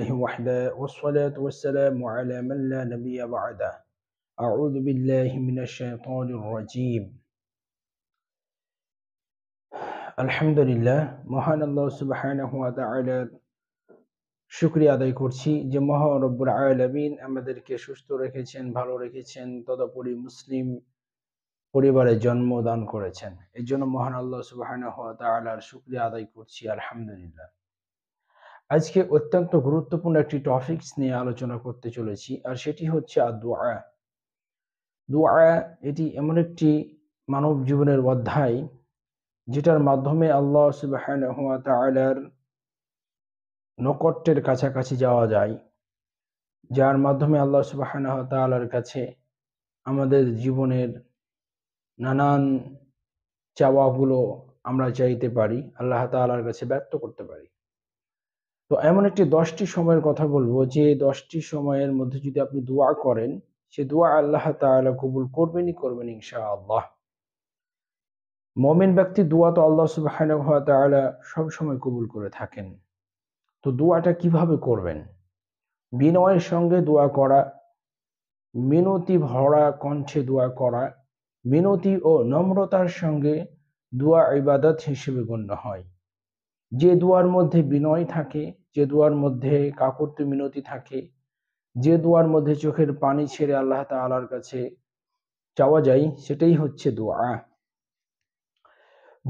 وحده والصلاة والسلام على من لا نبي بعده أعوذ بالله من الشيطان الرجيم الحمد لله মহান আল্লাহ সুবহানাহু ওয়া তাআলার শুকরিয়া আদায় করছি যে মহান রব্বুল আলামিন আমাদেরকে সুস্থ রেখেছেন, ভালো রেখেছেন, তদুপরি মুসলিম পরিবারে জন্ম দান করেছেন। এর জন্য মহান আল্লাহ সুবহানাহু ওয়া তাআলার শুকরিয়া আদায় করছি আলহামদুলিল্লাহ। আজকে অত্যন্ত গুরুত্বপূর্ণ একটি টপিকস নিয়ে আলোচনা করতে চলেছি, আর সেটি হচ্ছে দোয়া। দোয়া এটি এমন একটি মানব জীবনের অধ্যায় যেটার মাধ্যমে আল্লাহ সুবহানাহু ওয়া তাআলার নৈকট্যের কাছাকাছি যাওয়া যায়, যার মাধ্যমে আল্লাহ সুবহানাহু ওয়া তাআলার কাছে আমাদের জীবনের নানান চাওয়াগুলো আমরা চাইতে পারি, আল্লাহ তাআলার কাছে ব্যক্ত করতে পারি। তো এমন একটি 10টি সময়ের কথা বলবো, যে 10টি সময়ের মধ্যে যদি আপনি দোয়া করেন, সে দোয়া আল্লাহ তাআলা কবুল করবেনই করবেন ইনশাআল্লাহ। মুমিন ব্যক্তি দোয়া তো আল্লাহ সুবহানাহু ওয়া তাআলা সব সময় কবুল করে থাকেন। তো দোয়াটা কিভাবে করবেন? বিনয়ের সঙ্গে দোয়া করা, মিনতি ভরা কণ্ঠে দোয়া করা, মিনতি ও নম্রতার সঙ্গে দোয়া ইবাদত হিসেবে গণ্য হয়। যে দোয়ার মধ্যে বিনয় থাকে, যে দোয়ার মধ্যে কাকুতি মিনতি থাকে, যে দোয়ার মধ্যে চোখের পানি ছেড়ে আল্লাহ তাআলার কাছে চাওয়া যায়, সেটাই হচ্ছে দোয়া।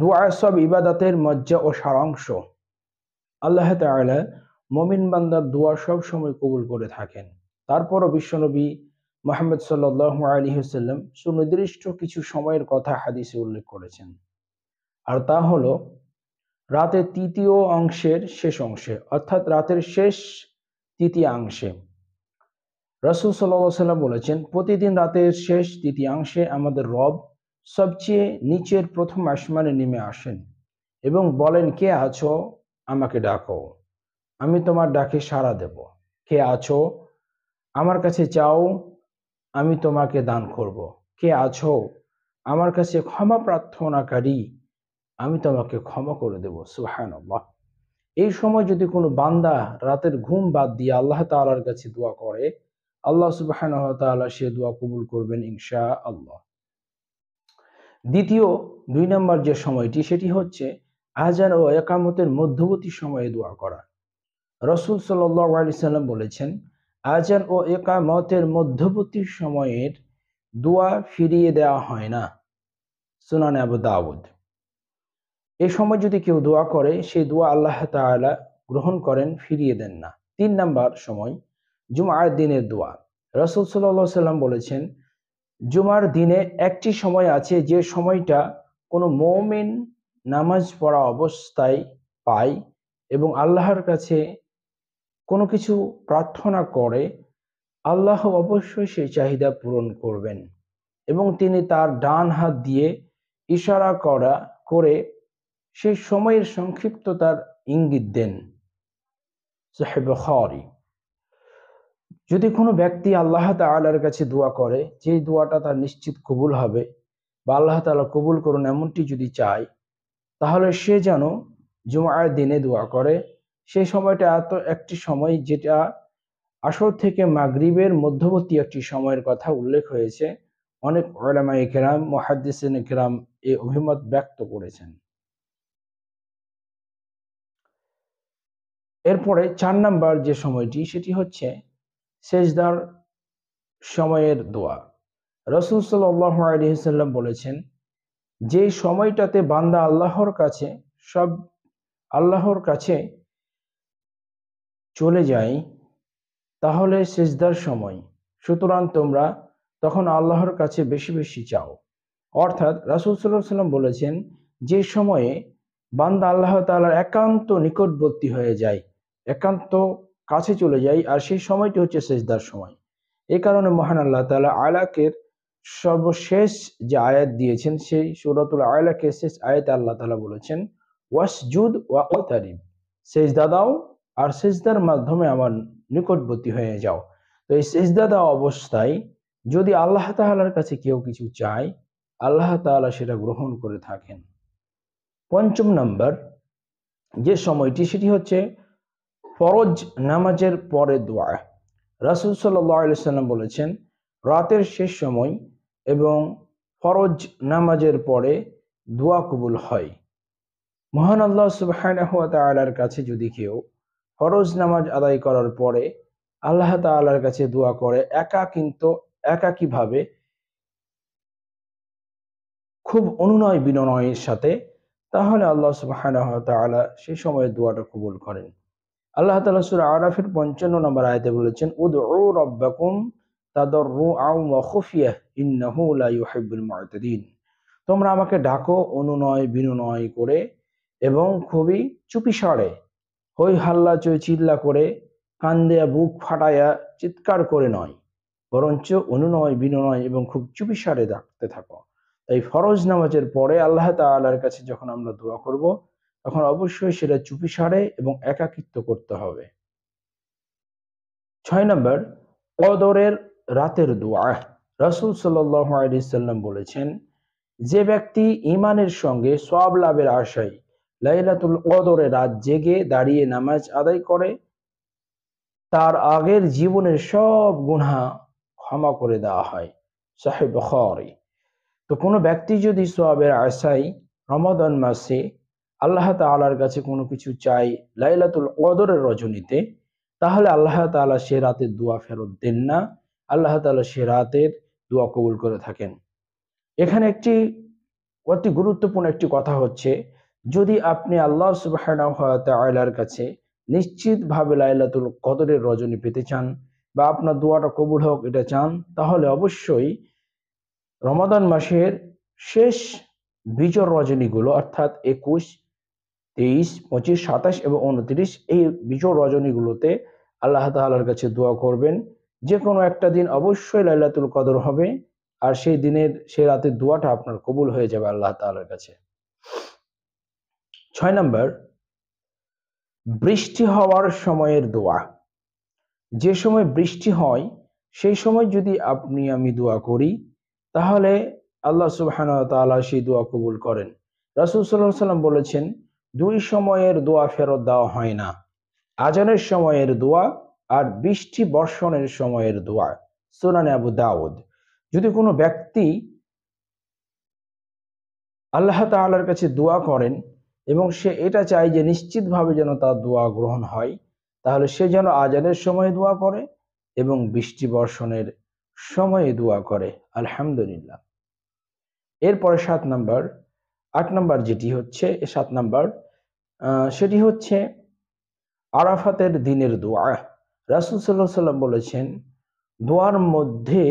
দোয়া সব ইবাদতের মজ্জা ও সারাংশ। আল্লাহ তাআলা মুমিন বান্দার দোয়া সব সময় কবুল করে থাকেন। তারপরও বিশ্বনবী মুহাম্মদ সাল্লাল্লাহু আলাইহি ওয়াসাল্লাম সুনির্দিষ্ট কিছু সময়ের কথা হাদিসে উল্লেখ করেছেন, আর তা হলো রাতের তৃতীয় অংশের শেষ অংশে, অর্থাৎ রাতের শেষ তৃতীয়াংশে। রাসূল সাল্লাল্লাহু আলাইহি ওয়াসাল্লাম বলেছেন, প্রতিদিন রাতের শেষ তৃতীয়াংশে আমাদের রব সবচেয়ে নিচের প্রথম আসমানে নেমে আসেন এবং বলেন, কে আছো, আমাকে ডাকো, আমি তোমার ডাকে সাড়া দেব। কে আছো, আমার কাছে চাও, আমি তোমাকে দান করব। কে আছো, আমার কাছে ক্ষমা প্রার্থনাকারী, আমি তোমাকে ক্ষমা করে দেব। সুবহানাল্লাহ। এই সময় যদি কোনো বান্দা রাতের ঘুম বাদ দিয়ে আল্লাহ তাআলার কাছে দোয়া করে, আল্লাহ সুবহানাহু ওয়া তাআলা সে দোয়া কবুল করবেন ইনশাআল্লাহ। দ্বিতীয় 2 নম্বর যে সময়টি, সেটি হচ্ছে আযান ও ইকামতের মধ্যবর্তী সময়ে দোয়া করা। রাসূল সাল্লাল্লাহু আলাইহি সাল্লাম বলেছেন, আযান ও ইকামতের মধ্যবর্তী সময়ের দোয়া ফিরিয়ে দেওয়া হয় না। সুনানে আবু দাউদ। এই সময় যদি কেউ দোয়া করে, সেই দোয়া আল্লাহ তাআলা গ্রহণ করেন, ফিরিয়ে দেন না। 3 নম্বর সময় জুমার দিনের দোয়া। রাসূল সাল্লাল্লাহু আলাইহি সাল্লাম বলেছেন, জুমার দিনে একটি সময় আছে যে সময়টা কোনো মুমিন নামাজ পড়া অবস্থায় পায় এবং আল্লাহর কাছে কোনো কিছু প্রার্থনা করে, আল্লাহ অবশ্যই সেই চাহিদা পূরণ করবেন এবং তিনি তার ডান হাত দিয়ে ইশারা করে সেই সময়ের সংক্ষিপ্ততার ইঙ্গিত দেন। সহিহ বুখারী। যদি কোনো ব্যক্তি আল্লাহ তাআলার কাছে দোয়া করে, যে দোয়াটা তার নিশ্চিত কবুল হবে বা আল্লাহ তাআলা কবুল করুন এমনটি যদি চায়, তাহলে সে যেন জুমার দিনে দোয়া করে। সেই সময়টা এত একটি সময় যেটা আসর থেকে মাগরিবের মধ্যবর্তী একটি সময়ের কথা উল্লেখ হয়েছে। অনেক উলামায়ে কেরাম, মুহাদ্দিসিনে কেরাম এই অভিমত ব্যক্ত করেছেন। এরপরে 4 নাম্বার যে সময়টি, সেটি হচ্ছে সেজদার সময়ের দোয়া। রাসূল সাল্লাল্লাহু আলাইহি ওয়াসাল্লাম বলেছেন, যে সময়টাতে বান্দা আল্লাহর কাছে চলে যায়, তাহলে সেজদার সময়। সুতরাং তোমরা তখন আল্লাহর কাছে বেশি বেশি চাও। অর্থাৎ রাসূল সাল্লাল্লাহু আলাইহি ওয়াসাল্লাম বলেছেন, যে সময়ে বান্দা আল্লাহ তাআলার একান্ত নিকটবর্তী হয়ে যায়, একান্ত কাছে চলে যায়, আর সেই সময়টি হচ্ছে সেজদার সময়। এই কারণে মহান আল্লাহ তাআলা আলাকের সর্বশেষ যে আয়াত দিয়েছেন, সেই সূরাতুল আলাকের শেষ আয়াতে আল্লাহ তাআলা বলেছেন, ওয়াসজুদ ওয়াকতারিব, সেজদা দাও আর সেজদার মাধ্যমে আমার নিকটবর্তী হয়ে যাও। তো এই সেজদা দেওয়া অবস্থায় যদি আল্লাহ তাআলার কাছে কেউ কিছু চায়, আল্লাহ তাআলা সেটা গ্রহণ করে থাকেন। 5 নম্বর যে সময়টি, সেটি হচ্ছে ফরজ নামাজের পরে দোয়া। রাসূল সাল্লাল্লাহু আলাইহি সাল্লাম বলেছেন, রাতের শেষ সময় এবং ফরজ নামাজের পরে দোয়া কবুল হয়। মহান আল্লাহ সুবহানাহু ওয়া তাআলার কাছে যদি কেউ ফরজ নামাজ আদায় করার পরে আল্লাহ তাআলার কাছে দোয়া করে একাকীভাবে খুব অনুনয় বিনয়ের সাথে, তাহলে আল্লাহ সুবহানাহু ওয়া তাআলা সেই সময় দোয়াটা কবুল করেন। আল্লাহ তাআলা সূরা আরাফের 55 নম্বর আয়াতে বলেছেন, উদউ রাব্বাকুম তাদাররুআন ওয়া খুফিয়াহ ইন্নাহু লা ইউহিব্বুল মু'তাদিন। তোমরা আমাকে ডাকো অনুনয় বিনয় করে এবং খুবই চুপিসারে, হই হাল্লা চিল্লা করে, কান দেয়া বুক ফাটায়া চিৎকার করে নয়, বরঞ্চ অনুনয় বিনয় এবং খুব চুপিসারে ডাকতে থাকো। তাই ফরজ নামাজের পরে আল্লাহ তাআলার কাছে যখন আমরা দোয়া করব, তখন অবশ্যই সেটা চুপিসারে এবং একাকিত্ব করতে হবে। 6 নম্বর, কদরের রাতের দোয়া। রাসূল সাল্লাল্লাহু আলাইহি সাল্লাম বলেছেন, যে ব্যক্তি ঈমানের সঙ্গে সওয়াব লাভের আশায় লাইলাতুল কদরে রাত জেগে দাঁড়িয়ে নামাজ আদায় করে, তার আগের জীবনের সব গুনাহ ক্ষমা করে দেওয়া হয়। সহিহ বুখারী। তো কোনো ব্যক্তি যদি সওয়াবের আশায় রমাদান মাসে আল্লাহ তাআলার কাছে কোনো কিছু চাই লাইলাতুল কদরের রজনীতে, তাহলে আল্লাহ তাআলা সে রাতের দোয়া ফেরত দেন না, আল্লাহ তাআলা সে রাতের দোয়া কবুল করে থাকেন। এখানে অতি গুরুত্বপূর্ণ একটি কথা হচ্ছে, যদি আপনি আল্লাহ সুবহানাহু ওয়া তাআলার কাছে নিশ্চিতভাবে লাইলাতুল কদরের রজনী পেতে চান বা আপনার দোয়াটা কবুল হোক এটা চান, তাহলে অবশ্যই রমাদান মাসের শেষ বিজর রজনীগুলো অর্থাৎ 21, 23, 25, 27 এবং 29 এই বিজর রজনীগুলোতে আল্লাহ তাআলার কাছে দোয়া করবেন। যে কোনো একটা দিন অবশ্যই লাইলাতুল কদর হবে, আর সেই রাতের দোয়াটা আপনার কবুল হয়ে যাবে আল্লাহ তাআলার কাছে। 6 নম্বর, বৃষ্টি হওয়ার সময়ের দোয়া। যে সময় বৃষ্টি হয় সেই সময় যদি আমি দোয়া করি, তাহলে আল্লাহ সুবহানাহু ওয়া তাআলা সেই দোয়া কবুল করেন। রাসূল সাল্লাল্লাহু আলাইহি ওয়াসাল্লাম বলেছেন, দুই সময়ের দোয়া ফেরত দেওয়া হয় না, আজানের সময়ের দোয়া আর বৃষ্টি বর্ষণের সময়ের দোয়া। সুনানে আবু দাউদ। যদি কোনো ব্যক্তি আল্লাহ তাআলার কাছে দোয়া করেন এবং সে এটা চায় যে নিশ্চিতভাবে যেন তার দোয়া গ্রহণ হয়, তাহলে সে যেন আজানের সময় দোয়া করে এবং বৃষ্টি বর্ষণের সময়ে দোয়া করে। আলহামদুলিল্লাহ। এরপরে 7 নম্বর, 8 নম্বর যেটি হচ্ছে 7 নম্বর, সেটি হচ্ছে আরাফাতের দিনের দোয়া। রাসূল সাল্লাল্লাহু আলাইহি ওয়াসাল্লাম বলেছেন, দোয়ার মধ্যে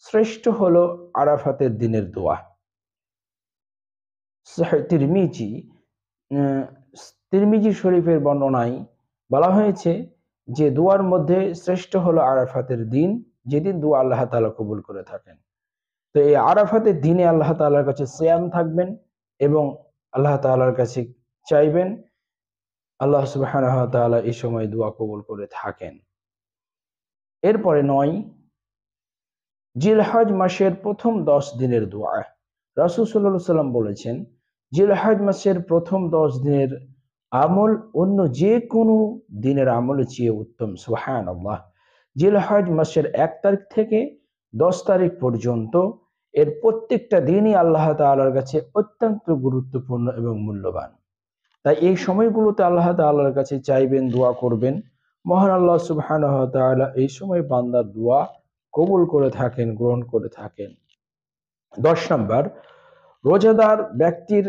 শ্রেষ্ঠ হলো আরাফাতের দিনের দোয়া। সহিহ তিরমিজি শরীফের বর্ণনায় বলা হয়েছে যে দোয়ার মধ্যে শ্রেষ্ঠ হলো আরাফাতের দিন, যেদিন দোয়া আল্লাহ তাআলা কবুল করে থাকেন। তো এই আরাফাতের দিনে আল্লাহ তাআলার কাছে সিয়াম থাকবেন এবং আল্লাহ তাআলার কাছে চাইবেন, আল্লাহ সুবহানাহু ওয়া তাআলা এই সময় দোয়া কবুল করে থাকেন। এরপরে 9, জিলহজ মাসের প্রথম 10 দিনের দোয়া। রাসূল সাল্লাল্লাহু আলাইহি ওয়াসাল্লাম বলেছেন, জিলহজ মাসের প্রথম 10 দিনের আমল অন্য যে কোনো দিনের আমলের চেয়ে উত্তম। সুবহানাল্লাহ। জিলহজ মাসের 1 তারিখ থেকে 10 তারিখ পর্যন্ত এর প্রত্যেকটা দিনই আল্লাহ তাআলার কাছে অত্যন্ত গুরুত্বপূর্ণ এবং মূল্যবান। তাই এই সময়গুলোতে আল্লাহ তাআলার কাছে চাইবেন, দোয়া করবেন। মহান আল্লাহ সুবহানাহু ওয়া তাআলা এই সময় বান্দার দোয়া কবুল করে থাকেন, গ্রহণ করে থাকেন। 10 নম্বর, রোজাদার ব্যক্তির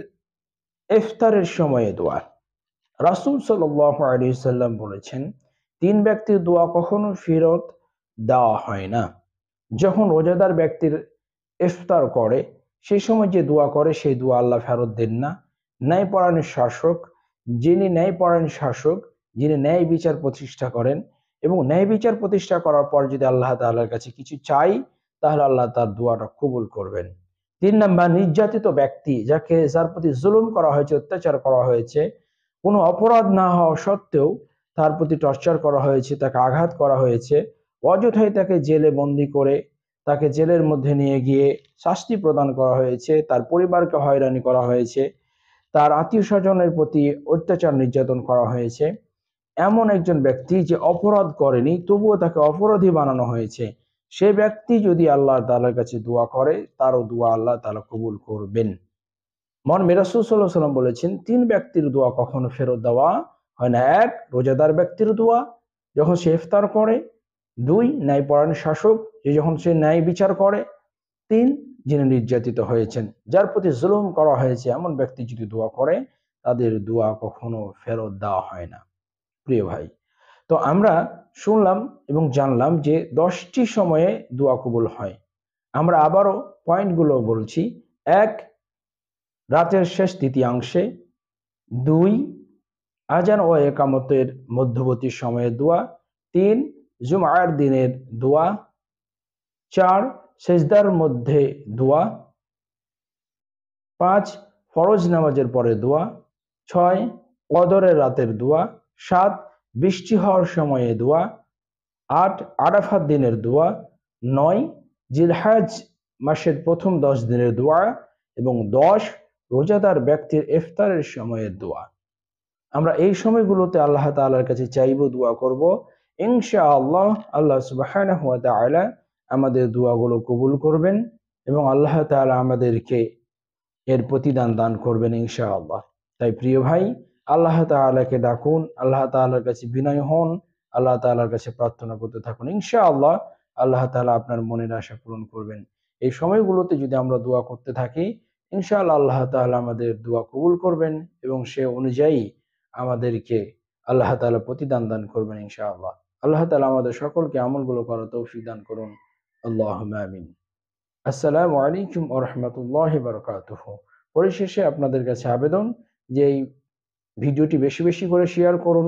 ইফতারের সময়ে দোয়া। রাসূল সাল্লাল্লাহু আলাইহি সাল্লাম বলেছেন, 3 ব্যক্তির দোয়া কখনো ফেরত দেওয়া হয় না। যখন রোজাদার ব্যক্তির ইফতার করে সেই সময় যে দোয়া করে সেই দোয়া আল্লাহ ফেরত দেন না। ন্যায়পরায়ণ শাসক যিনি ন্যায় বিচার প্রতিষ্ঠা করেন এবং ন্যায় বিচার প্রতিষ্ঠা করার পর যদি আল্লাহ তাআলার কাছে কিছু চাই, তাহলে আল্লাহ তার দোয়াটা কবুল করবেন। 3 নম্বর, নির্যাতিত ব্যক্তি, যার প্রতি জুলুম করা হয়েছে, অত্যাচার করা হয়েছে, কোনো অপরাধ না হওয়া সত্ত্বেও তার প্রতি টর্চার করা হয়েছে, তাকে আঘাত করা হয়েছে, অযথাই তাকে জেলে বন্দী করে তাকে জেলের মধ্যে নিয়ে গিয়ে শাস্তি প্রদান করা হয়েছে, তার পরিবারকে হয়রানি করা হয়েছে, তার আত্মীয় স্বজনের প্রতি অত্যাচার নির্যাতন করা হয়েছে, এমন একজন ব্যক্তি যে অপরাধ করেনি তবুও তাকে অপরাধী বানানো হয়েছে, সে ব্যক্তি যদি আল্লাহ তাআলার কাছে দোয়া করে তারও দোয়া আল্লাহ তাআলা কবুল করবেন। মহানবী রাসূল সাল্লাল্লাহু আলাইহি ওয়াসাল্লাম বলেছেন, তিন ব্যক্তির দোয়া কখনো ফেরত দেওয়া হয় না। এক, রোজাদার ব্যক্তির দোয়া যখন সে ইফতার করে। দুই, ন্যায়পরায়ণ শাসক যে যখন সে ন্যায় বিচার করে। তিন, যিনি নির্যাতিত হয়েছেন, যার প্রতি জুলুম করা হয়েছে, এমন ব্যক্তি যদি দোয়া করে তাদের দোয়া কখনো ফেরত দেওয়া হয় না। প্রিয় ভাই, তো আমরা শুনলাম এবং জানলাম যে 10টি সময়ে দোয়া কবুল হয়। আমরা আবারও পয়েন্টগুলো বলছি। এক, রাতের শেষ তৃতীয়াংশে। দুই, আজান ও একামতের মধ্যবর্তী সময়ে দোয়া। তিন, জুমার দিনের দোয়া। চার, সেজদার মধ্যে দোয়া। পাঁচ, ফরজ নামাজের পরে দোয়া। ছয়, কদরের রাতের দোয়া। সাত, বৃষ্টি হওয়ার সময়ে দোয়া। আট, আরাফাত দিনের দোয়া। নয়, জিলহজ মাসের প্রথম 10 দিনের দোয়া। এবং 10, রোজাদার ব্যক্তির ইফতারের সময়ের দোয়া। আমরা এই সময়গুলোতে আল্লাহ তাআলার কাছে চাইব, দোয়া করব। ইনশাআল্লাহ আল্লাহ সুবহানাহু ওয়া তাআলা আমাদের দোয়াগুলো কবুল করবেন এবং আল্লাহ তাআলা আমাদেরকে এর প্রতিদান দান করবেন ইনশাআল্লাহ। তাই প্রিয় ভাই, আল্লাহ তাআলাকে ডাকুন, আল্লাহ তাআলার কাছে বিনয় হন, আল্লাহ তাআলার কাছে প্রার্থনা করতে থাকুন। ইনশাআল্লাহ আল্লাহ তাআলা আপনার মনের আশা পূরণ করবেন। এই সময়গুলোতে যদি আমরা দোয়া করতে থাকি, ইনশাআল্লাহ আল্লাহ তাআলা আমাদের দোয়া কবুল করবেন এবং সে অনুযায়ী আমাদেরকে আল্লাহ তাআলা প্রতিদান দান করবেন ইনশাআল্লাহ। আল্লাহ তাআলা আমাদের সকলকে আমলগুলো করার তৌফিক দান করুন। আল্লাহুম্মা আমিন। আসসালামু আলাইকুম ওয়া রাহমাতুল্লাহি ওয়া বারাকাতুহু। পরিশেষে আপনাদের কাছে আবেদন যে এই ভিডিওটি বেশি বেশি করে শেয়ার করুন।